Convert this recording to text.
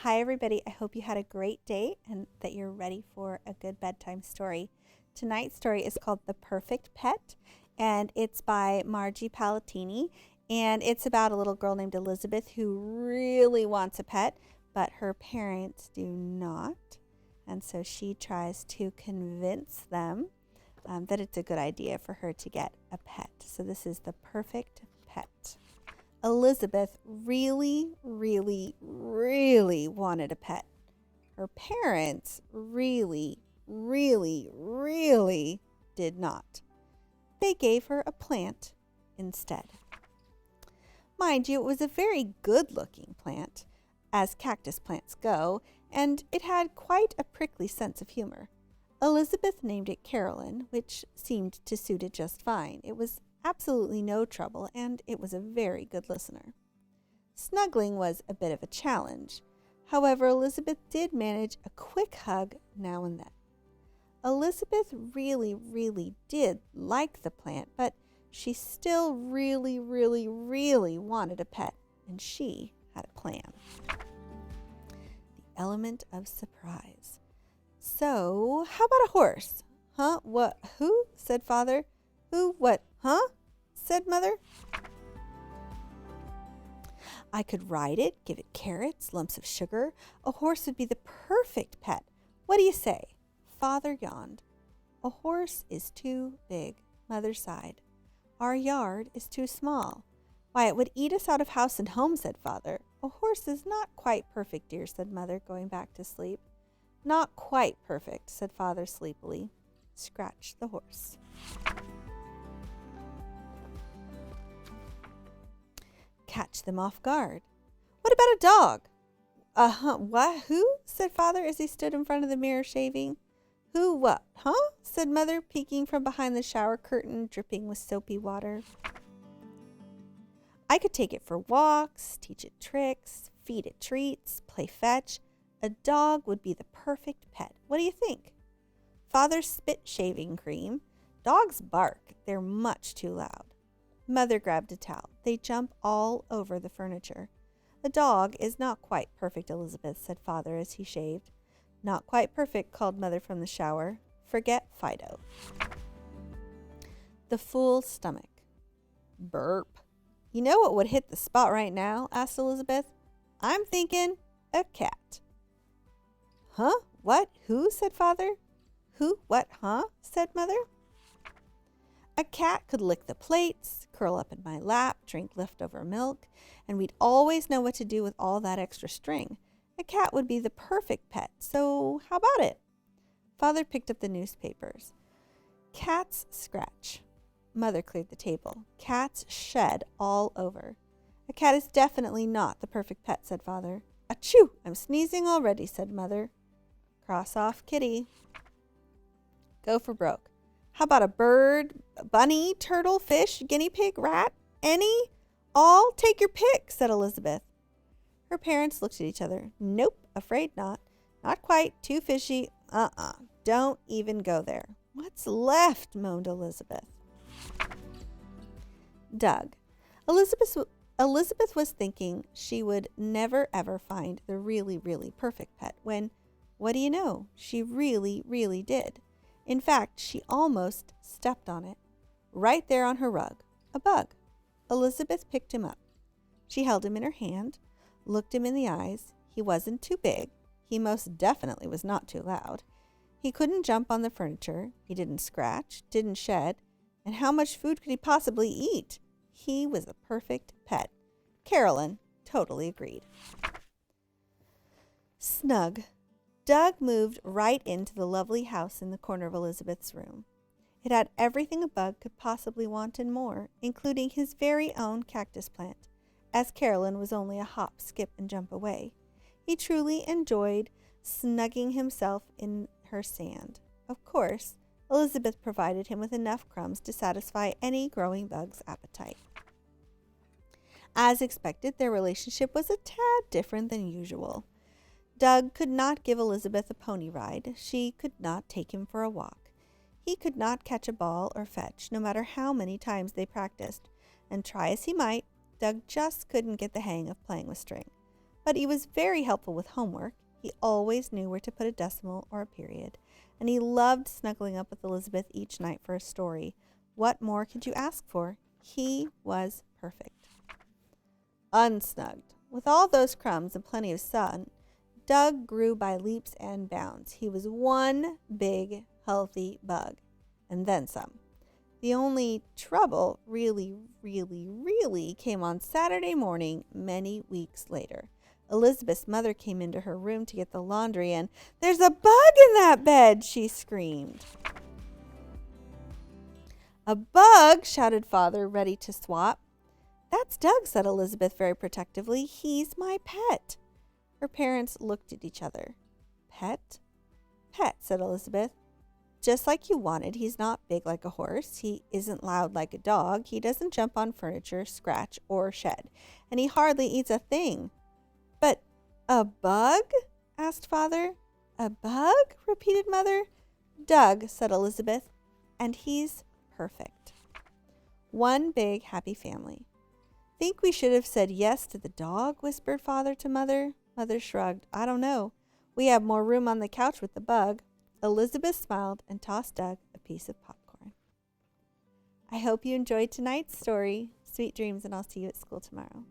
Hi, everybody. I hope you had a great day and that you're ready for a good bedtime story. Tonight's story is called The Perfect Pet, and it's by Margie Palatini. And it's about a little girl named Elizabeth who really wants a pet, but her parents do not. And so she tries to convince them that it's a good idea for her to get a pet. So this is The Perfect Pet. Elizabeth really wanted a pet. Her parents really did not. They gave her a plant instead. Mind you, it was a very good-looking plant, as cactus plants go, and it had quite a prickly sense of humor. Elizabeth named it Carolyn, which seemed to suit it just fine. It was absolutely no trouble, and it was a very good listener. Snuggling was a bit of a challenge. However, Elizabeth did manage a quick hug now and then. Elizabeth really did like the plant, but she still really wanted a pet, and she had a plan. The element of surprise. So, how about a horse? Huh? What? Who? Said Father. Who? What? Huh? Said Mother. I could ride it, give it carrots, lumps of sugar. A horse would be the perfect pet. What do you say? Father yawned. A horse is too big, Mother sighed. Our yard is too small. Why, it would eat us out of house and home, said Father. A horse is not quite perfect, dear, said Mother, going back to sleep. Not quite perfect, said Father sleepily. Scratch the horse. Catch them off guard. What about a dog? What? Who? Said Father as he stood in front of the mirror shaving. Who? What? Huh? Said Mother, peeking from behind the shower curtain, dripping with soapy water. I could take it for walks, teach it tricks, feed it treats, play fetch. A dog would be the perfect pet. What do you think? Father spit shaving cream. Dogs bark. They're much too loud. Mother grabbed a towel. They jump all over the furniture. The dog is not quite perfect, Elizabeth, said Father as he shaved. Not quite perfect, called Mother from the shower. Forget Fido. The fool's stomach. Burp. You know what would hit the spot right now? Asked Elizabeth. I'm thinking a cat. Huh? What? Who? Said Father. Who? What? Huh? Said Mother. A cat could lick the plates, curl up in my lap, drink leftover milk, and we'd always know what to do with all that extra string. A cat would be the perfect pet, so how about it? Father picked up the newspapers. Cats scratch. Mother cleared the table. Cats shed all over. A cat is definitely not the perfect pet, said Father. Achoo! I'm sneezing already, said Mother. Cross off kitty. Go for broke. How about a bird, a bunny, turtle, fish, guinea pig, rat? Any? All? Take your pick, said Elizabeth. Her parents looked at each other. Nope, afraid not. Not quite. Too fishy. Don't even go there. What's left? Moaned Elizabeth. Doug. Elizabeth was thinking she would never ever find the really perfect pet when, what do you know, she really did. In fact, she almost stepped on it. Right there on her rug. A bug. Elizabeth picked him up. She held him in her hand, looked him in the eyes. He wasn't too big. He most definitely was not too loud. He couldn't jump on the furniture. He didn't scratch, didn't shed. And how much food could he possibly eat? He was a perfect pet. Carolyn totally agreed. Snug. Doug moved right into the lovely house in the corner of Elizabeth's room. It had everything a bug could possibly want and more, including his very own cactus plant, as Carolyn was only a hop, skip, and jump away. He truly enjoyed snugging himself in her sand. Of course, Elizabeth provided him with enough crumbs to satisfy any growing bug's appetite. As expected, their relationship was a tad different than usual. Doug could not give Elizabeth a pony ride. She could not take him for a walk. He could not catch a ball or fetch, no matter how many times they practiced. And try as he might, Doug just couldn't get the hang of playing with string. but he was very helpful with homework. He always knew where to put a decimal or a period, and he loved snuggling up with Elizabeth each night for a story. What more could you ask for? He was perfect. Unsnugged. With all those crumbs and plenty of sun, Doug grew by leaps and bounds. He was one big, healthy bug, and then some. The only trouble really came on Saturday morning many weeks later. Elizabeth's mother came into her room to get the laundry, and "There's a bug in that bed!" she screamed. "A bug!" shouted Father, ready to swap. "That's Doug," said Elizabeth very protectively. "He's my pet." Her parents looked at each other. "Pet?" "Pet," said Elizabeth. "Just like you wanted. He's not big like a horse. He isn't loud like a dog. He doesn't jump on furniture, scratch, or shed. And he hardly eats a thing." "But a bug?" asked Father. "A bug?" repeated Mother. "Doug," said Elizabeth. "And he's perfect." One big happy family. "Think we should have said yes to the dog?" whispered Father to Mother. Mother shrugged. "I don't know. We have more room on the couch with the bug." Elizabeth smiled and tossed Doug a piece of popcorn. I hope you enjoyed tonight's story. Sweet dreams, and I'll see you at school tomorrow.